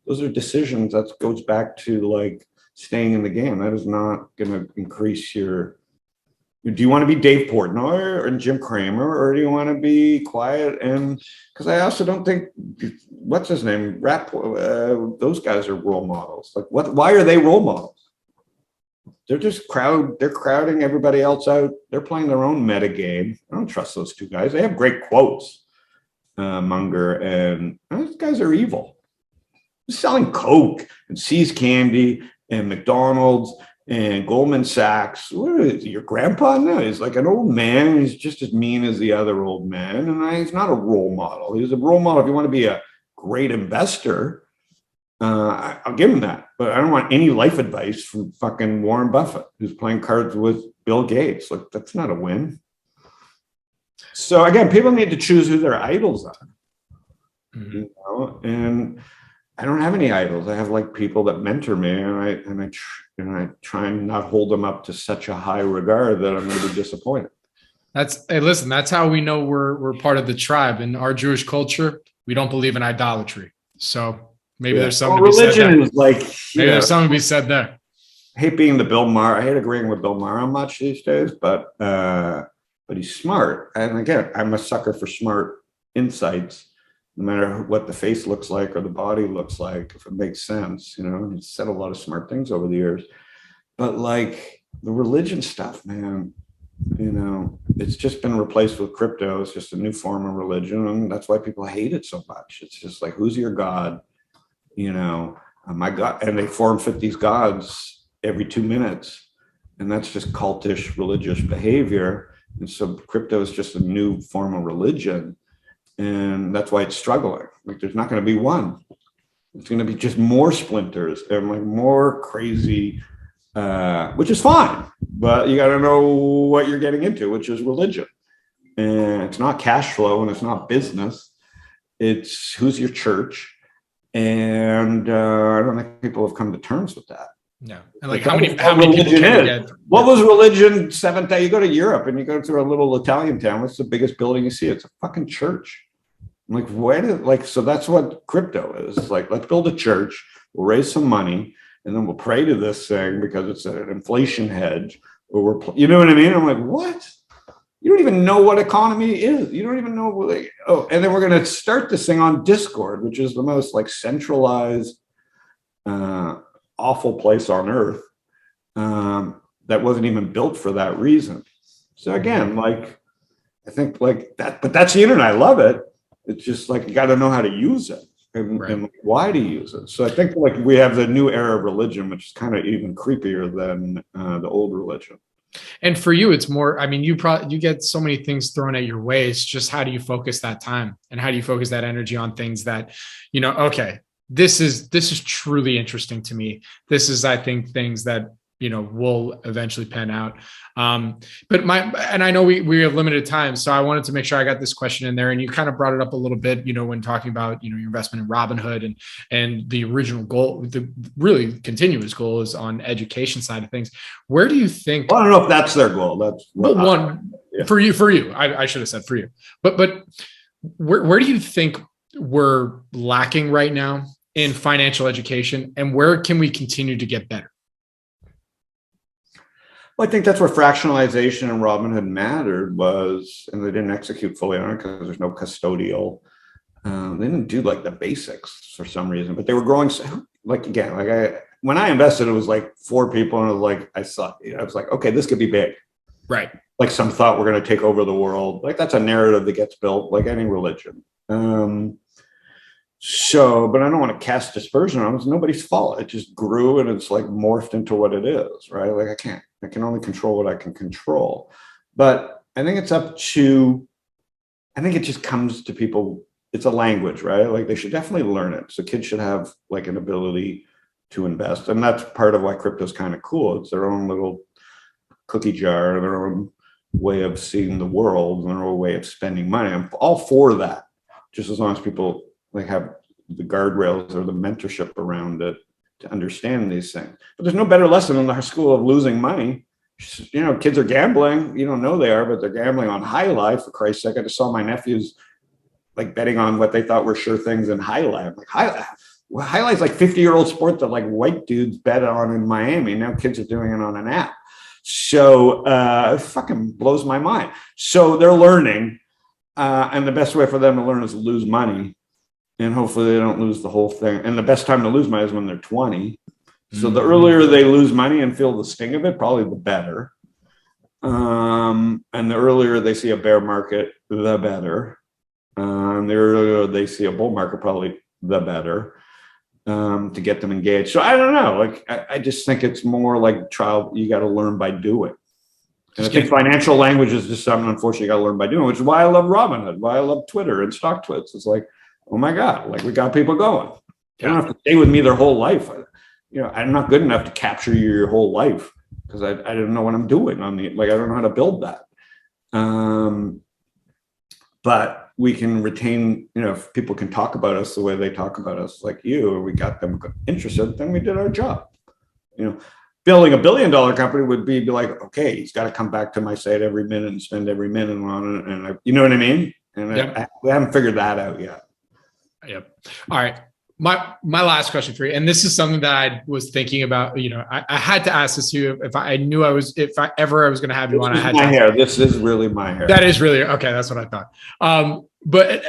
those are decisions that goes back to like staying in the game. That is not going to increase do you want to be Dave Portnoy or Jim Cramer, or do you want to be quiet? And because I also don't think, what's his name? Those guys are role models. Like, why are they role models? They're just they're crowding everybody else out. They're playing their own meta game. I don't trust those two guys. They have great quotes, Munger, and those guys are evil. They're selling Coke and See's Candy and McDonald's and Goldman Sachs. What is your grandpa now? He's like an old man. He's just as mean as the other old man. And he's not a role model. He's a role model if you want to be a great investor. I'll give him that, but I don't want any life advice from fucking Warren Buffett, who's playing cards with Bill Gates. Like, that's not a win. So again, people need to choose who their idols are, you know. And I don't have any idols. I have like people that mentor me, and I try and not hold them up to such a high regard that I'm going to be disappointed. Listen, that's how we know we're part of the tribe. In our Jewish culture, we don't believe in idolatry. So. Maybe there's something to be said there. Is like, maybe there's something to be said there. I hate being the Bill Maher. I hate agreeing with Bill Maher much these days, but he's smart. And again, I'm a sucker for smart insights, no matter what the face looks like or the body looks like, if it makes sense. You know, he's said a lot of smart things over the years. But like the religion stuff, man, you know, it's just been replaced with crypto. It's just a new form of religion. And that's why people hate it so much. It's just like, who's your God? You know, my God, and they form fit these gods every 2 minutes, and that's just cultish religious behavior. And so crypto is just a new form of religion, and that's why it's struggling. Like, there's not going to be one. It's going to be just more splinters and like more crazy, which is fine, but you got to know what you're getting into, which is religion. And it's not cash flow, and it's not business. It's who's your church. And I don't think people have come to terms with that. No. And like how many people can you get? What was religion seventh day? You go to Europe and you go to a little Italian town. What's the biggest building you see? It's a fucking church. I'm like, so that's what crypto is. It's like, let's build a church, we'll raise some money, and then we'll pray to this thing because it's an inflation hedge. Or you know what I mean? I'm like, what? You don't even know what economy is. You don't even know. Like, and then we're going to start this thing on Discord, which is the most like centralized awful place on earth that wasn't even built for that reason. So again, like, I think like that, but that's the internet. I love it. It's just like, you got to know how to use it and why to use it. So I think like we have the new era of religion, which is kind of even creepier than the old religion. And for you, it's more, I mean, you get so many things thrown at your way. It's just, how do you focus that time and how do you focus that energy on things that, you know, okay, this is truly interesting to me. This is, I think, things that, you know, will eventually pan out. But and I know we have limited time, so I wanted to make sure I got this question in there. And you kind of brought it up a little bit, you know, when talking about, you know, your investment in Robinhood and the original goal, the really continuous goal is on education side of things. Where do you think? Well, I don't know if that's their goal. That's one for you. I should have said for you, but where do you think we're lacking right now in financial education, and where can we continue to get better? Well, I think that's where fractionalization and Robinhood mattered was, and they didn't execute fully on it because there's no custodial. They didn't do like the basics for some reason, but they were growing. Like, again, like when I invested, it was like 4 people, and it was like, I was like, okay, this could be big. Right. Like some thought we're going to take over the world. Like that's a narrative that gets built like any religion. So, but I don't want to cast dispersion on it. It's nobody's fault. It just grew and it's like morphed into what it is, right? Like I can only control what I can control. But I think it's up to, I think it just comes to people. It's a language, right? Like they should definitely learn it. So kids should have like an ability to invest. And that's part of why crypto is kind of cool. It's their own little cookie jar, their own way of seeing the world, and their own way of spending money. I'm all for that, just as long as people like have the guardrails or the mentorship around it to understand these things. But there's no better lesson in our school of losing money. You know, kids are gambling. You don't know they are, but they're gambling on high life. For Christ's sake, I just saw my nephews like betting on what they thought were sure things in high life. Like high life's like 50-year-old sport that like white dudes bet on in Miami. Now kids are doing it on an app. So it fucking blows my mind. So they're learning, and the best way for them to learn is to lose money. And hopefully they don't lose the whole thing. And the best time to lose money is when they're 20. So the earlier they lose money and feel the sting of it, probably the better. And the earlier they see a bear market, the better. The earlier they see a bull market, probably the better, to get them engaged. So I don't know. Like I just think it's more like trial. You got to learn by doing. And I think financial language is just something, unfortunately, you got to learn by doing, which is why I love Robinhood, why I love Twitter and stock twits. It's like, oh my God, like we got people going. They don't have to stay with me their whole life. You know, I'm not good enough to capture your whole life because I don't know what I'm doing I don't know how to build that. But we can retain, you know, if people can talk about us the way they talk about us, like you, or we got them interested, then we did our job. You know, building $1 billion company would be like, okay, he's got to come back to my site every minute and spend every minute on it. And you know what I mean? And we haven't figured that out yet. Yep. All right. My last question for you, and this is something that I was thinking about. You know, I had to ask this to you if I knew I was going to have you on. I had my hair. This is really my hair. That is really okay. That's what I thought. But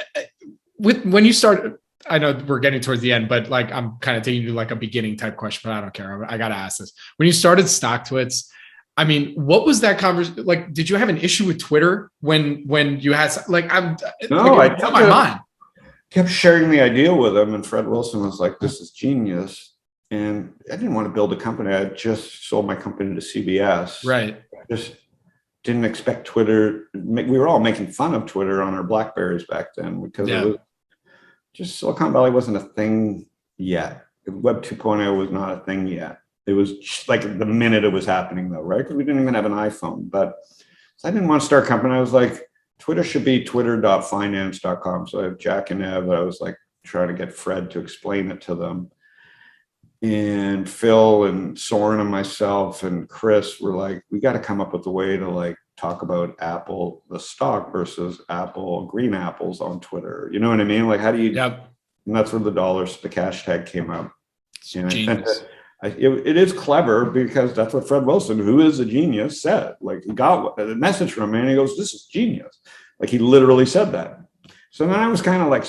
when you started, I know we're getting towards the end, but like I'm kind of taking you to like a beginning type question, but I don't care. I got to ask this. When you started Stock Twits, I mean, what was that conversation? Like, did you have an issue with Twitter when you had like I tell my mind. Kept sharing the idea with him, and Fred Wilson was like, this is genius. And I didn't want to build a company. I just sold my company to CBS. Right. I just didn't expect Twitter. We were all making fun of Twitter on our Blackberries back then because it was just Silicon Valley wasn't a thing yet. Web 2.0 was not a thing yet. It was just like the minute it was happening though, right? Because we didn't even have an iPhone. But so I didn't want to start a company. I was like, Twitter should be twitter.finance.com. So I have Jack and Ev. I was like trying to get Fred to explain it to them. And Phil and Soren and myself and Chris were like, we got to come up with a way to like talk about Apple, the stock versus Apple, green apples on Twitter. You know what I mean? Like, how do you, and that's where the cash tag came up. And it is clever because that's what Fred Wilson, who is a genius, said. Like he got a message from me and he goes, this is genius. Like he literally said that. So then I was kind of like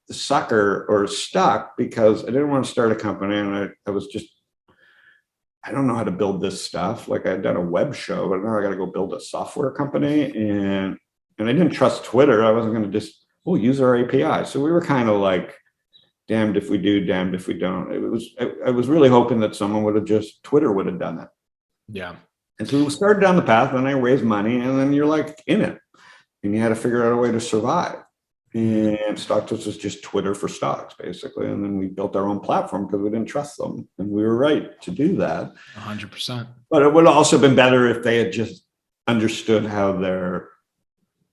the sucker or stuck because I didn't want to start a company and I was just I don't know how to build this stuff. Like I'd done a web show, but now I got to go build a software company. And I didn't trust Twitter. I wasn't going to just, use our API. So we were kind of like, damned if we do, damned if we don't. I was really hoping that someone would have Twitter would have done it. Yeah. And so we started down the path, and I raised money, and then you're like in it, and you had to figure out a way to survive. And StockTwits was just Twitter for stocks, basically. And then we built our own platform because we didn't trust them, and we were right to do that. 100%. But it would have also been better if they had just understood how their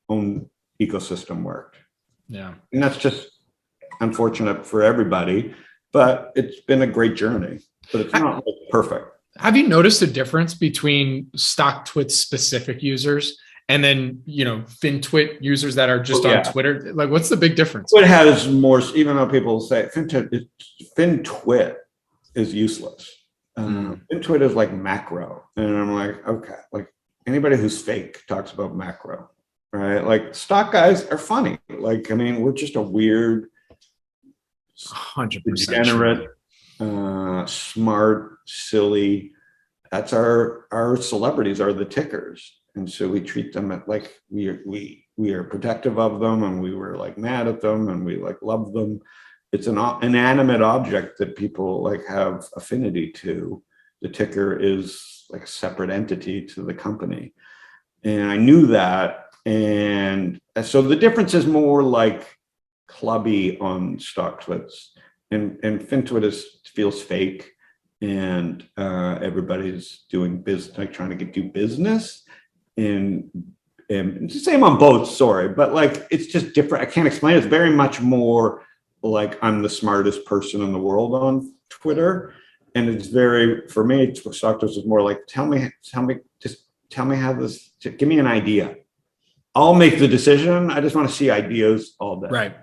own ecosystem worked. Yeah. And that's just unfortunate for everybody, but it's been a great journey, but it's not like perfect. Have you noticed a difference between StockTwits specific users and then, FinTwit users that are just on Twitter? Like, what's the big difference? It has more, even though people say FinTwit is useless. FinTwit is like macro. And I'm like, okay, like anybody who's fake talks about macro, right? Like stock guys are funny. Like, I mean, we're just a weird, 100% degenerate, smart, silly. That's our celebrities are the tickers. And so we treat them like we are protective of them, and we were like mad at them, and we like love them. It's an inanimate object that people like have affinity to. The ticker is like a separate entity to the company. And I knew that. And so the difference is more like clubby on StockTwits, and FinTwit feels fake, and everybody's doing business, like trying to do business. And it's the same on both, sorry, but like it's just different. I can't explain it. It's very much more like I'm the smartest person in the world on Twitter. And it's very, for me, StockTwits is more like, tell me how this, give me an idea. I'll make the decision. I just want to see ideas all day. Right.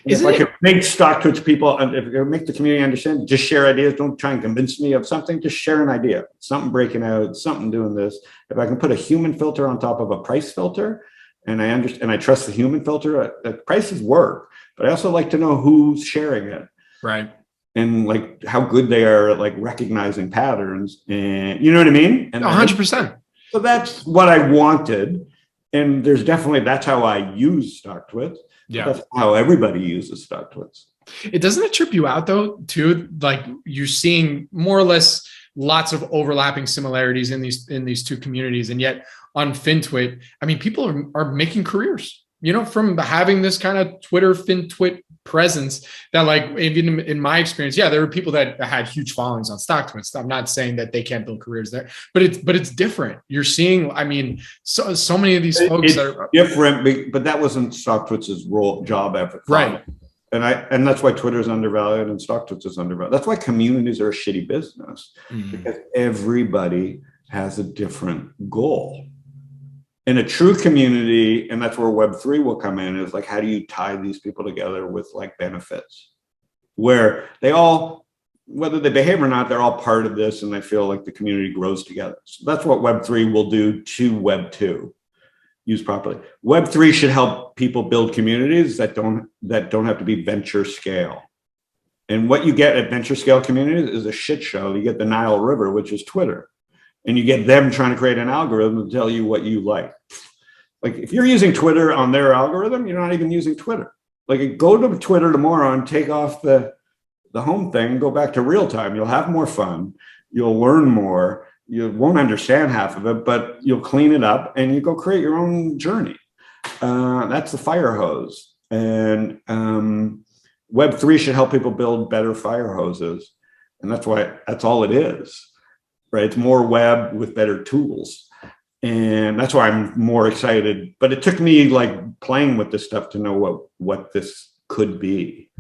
If I could make StockTwits people, and if I make the community understand, just share ideas. Don't try and convince me of something. Just share an idea. Something breaking out, something doing this. If I can put a human filter on top of a price filter, and I understand, and I trust the human filter, prices work. But I also like to know who's sharing it. Right. And like how good they are at like recognizing patterns, and you know what I mean? And 100%. So that's what I wanted. And there's definitely, that's how I use StockTwits. Yeah. That's how everybody uses StockTwits. It doesn't it trip you out though, too? Like you're seeing more or less lots of overlapping similarities in these two communities. And yet on FinTwit, I mean, people are making careers, from having this kind of Twitter FinTwit presence that, like, even in my experience, there were people that had huge followings on StockTwits. I'm not saying that they can't build careers there, but it's different. You're seeing, I mean, so many of these folks that are different, but that wasn't StockTwits' job effort. Right. And that's why Twitter is undervalued and StockTwits is undervalued. That's why communities are a shitty business, because everybody has a different goal. In a true community, and that's where Web3 will come in, is like, how do you tie these people together with like benefits, where they all, whether they behave or not, they're all part of this, and they feel like the community grows together. So that's what Web3 will do to Web2, used properly. Web3 should help people build communities that don't have to be venture scale. And what you get at venture scale communities is a shit show. You get the Nile River, which is Twitter. And you get them trying to create an algorithm to tell you what you like. Like if you're using Twitter on their algorithm, you're not even using Twitter. Like go to Twitter tomorrow and take off the home thing, go back to real time. You'll have more fun. You'll learn more. You won't understand half of it, but you'll clean it up and you go create your own journey. That's the fire hose. And Web3 should help people build better fire hoses. And that's all it is. Right, it's more web with better tools, and that's why I'm more excited. But it took me like playing with this stuff to know what this could be,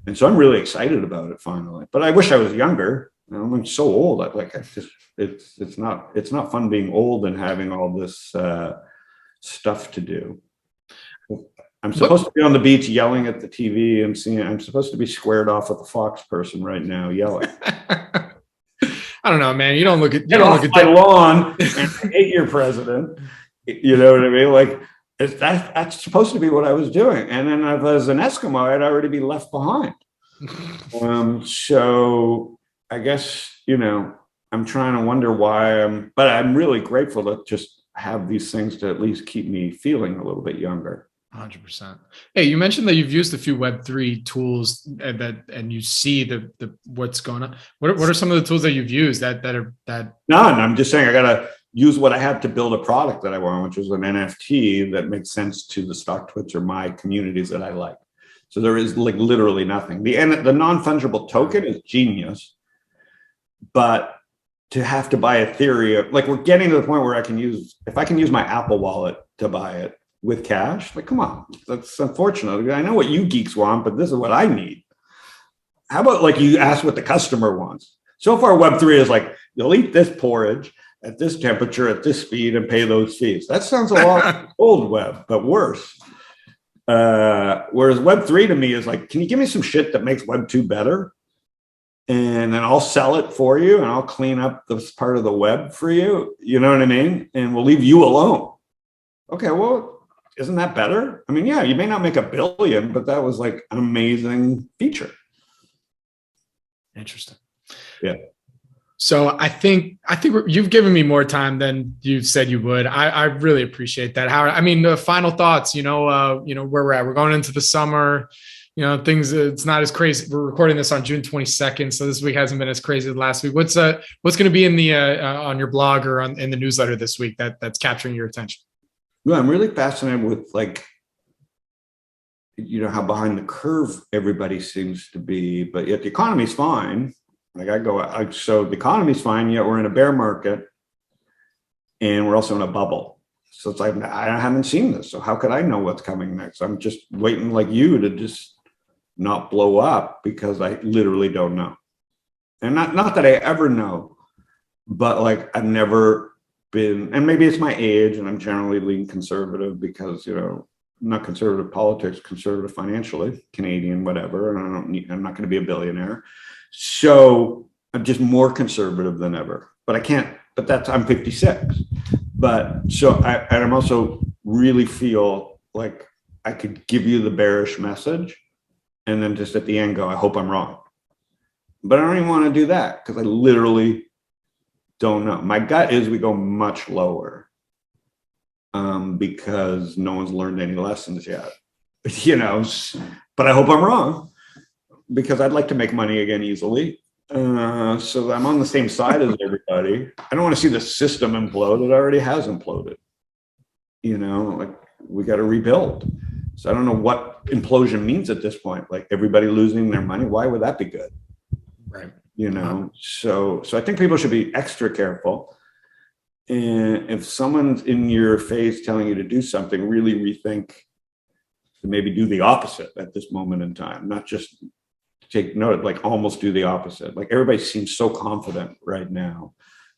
and so I'm really excited about it finally. But I wish I was younger. I'm so old. It's not fun being old and having all this stuff to do. I'm supposed to be on the beach yelling at the TV and seeing. I'm supposed to be squared off with a Fox person right now yelling. I don't know, man. You don't look at my lawn and hate your president. You know what I mean? Like that's supposed to be what I was doing. And then if I was an Eskimo, I'd already be left behind. So I guess, I'm trying to wonder why but I'm really grateful to just have these things to at least keep me feeling a little bit younger. 100%. Hey, you mentioned that you've used a few Web3 tools and you see the what's going on. What are some of the tools that you've used that None. I'm just saying I gotta use what I have to build a product that I want, which is an NFT that makes sense to the stock twits or my communities that I like. So there is like literally nothing. The non-fungible token is genius, but to have to buy Ethereum, like we're getting to the point where if I can use my Apple wallet to buy it with cash, like, come on, that's unfortunate. I know what you geeks want, but this is what I need. How about like you ask what the customer wants? So far, Web3 is like, you'll eat this porridge at this temperature, at this speed, and pay those fees. That sounds a lot like old web, but worse. Whereas Web3 to me is like, can you give me some shit that makes Web2 better? And then I'll sell it for you and I'll clean up this part of the web for you. You know what I mean? And we'll leave you alone. Okay, well, isn't that better? I mean, yeah, you may not make $1 billion, but that was like an amazing feature. Interesting. Yeah. So I think you've given me more time than you said you would. I really appreciate that, Howard. I mean, the final thoughts, where we're at, we're going into the summer, things, it's not as crazy. We're recording this on June 22nd. So this week hasn't been as crazy as last week. What's going to be in the, on your blog or in the newsletter this week that's capturing your attention? Well, I'm really fascinated with like, how behind the curve everybody seems to be, but yet the economy's fine. Like so the economy's fine, yet we're in a bear market and we're also in a bubble. So it's like, I haven't seen this. So how could I know what's coming next? I'm just waiting like you to just not blow up because I literally don't know. And not that I ever know, but like I've never been, and maybe it's my age and I'm generally lean conservative because, not conservative politics, conservative financially, Canadian, whatever. And I'm not going to be a billionaire. So I'm just more conservative than ever, but I'm 56. But so I'm also really feel like I could give you the bearish message and then just at the end go, I hope I'm wrong. But I don't even want to do that because I literally don't know. My gut is we go much lower because no one's learned any lessons yet, but I hope I'm wrong because I'd like to make money again easily. So I'm on the same side as everybody. I don't want to see the system implode. It already has imploded. Like we got to rebuild. So I don't know what implosion means at this point. Like everybody losing their money. Why would that be good? Right. So I think people should be extra careful. And if someone's in your face telling you to do something, really rethink to maybe do the opposite at this moment in time, not just take note, like almost do the opposite. Like everybody seems so confident right now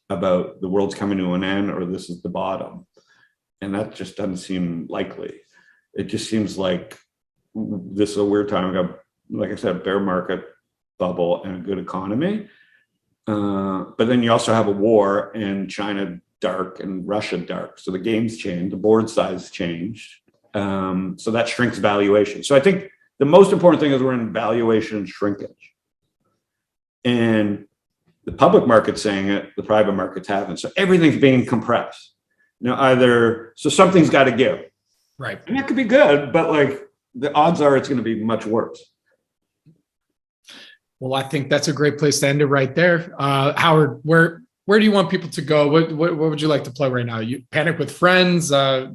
about the world's coming to an end or this is the bottom. And that just doesn't seem likely. It just seems like this is a weird time. We got, like I said, bear market, bubble, and a good economy. But then you also have a war and China dark and Russia dark. So the game's changed, the board size changed. So that shrinks valuation. So I think the most important thing is we're in valuation shrinkage. And the public market's saying it, the private markets haven't. So everything's being compressed. So something's got to give. Right. And that could be good, but like the odds are it's going to be much worse. Well, I think that's a great place to end it right there. Howard, where do you want people to go? What would you like to plug right now? You Panic with Friends, your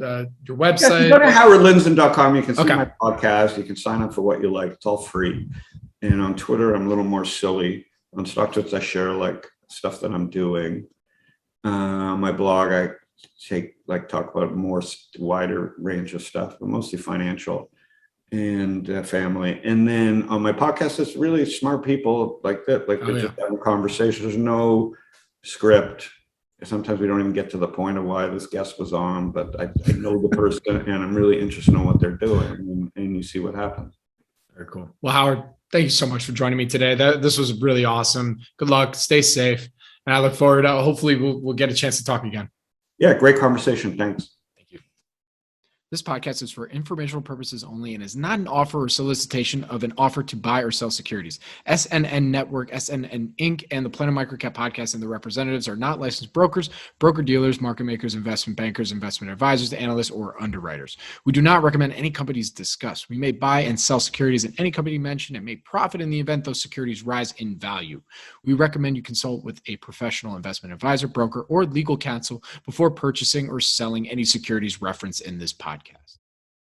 website? Go to howardlindzon.com. You can see my podcast. You can sign up for what you like. It's all free. And on Twitter, I'm a little more silly. On Stock Twits, I share like stuff that I'm doing. My blog, I talk about a more wider range of stuff, but mostly financial and family. And then on my podcast, it's really smart people like that. Like just having conversations. There's no script. Sometimes we don't even get to the point of why this guest was on, but I know the person and I'm really interested in what they're doing and you see what happens. Very cool. Well, Howard, thank you so much for joining me today. This was really awesome. Good luck. Stay safe. And I look forward to hopefully we'll get a chance to talk again. Yeah, great conversation. Thanks. This podcast is for informational purposes only and is not an offer or solicitation of an offer to buy or sell securities. SNN Network, SNN Inc., and the Planet MicroCap podcast and the representatives are not licensed brokers, broker-dealers, market makers, investment bankers, investment advisors, analysts, or underwriters. We do not recommend any companies discussed. We may buy and sell securities in any company mentioned and may profit in the event those securities rise in value. We recommend you consult with a professional investment advisor, broker, or legal counsel before purchasing or selling any securities referenced in this podcast.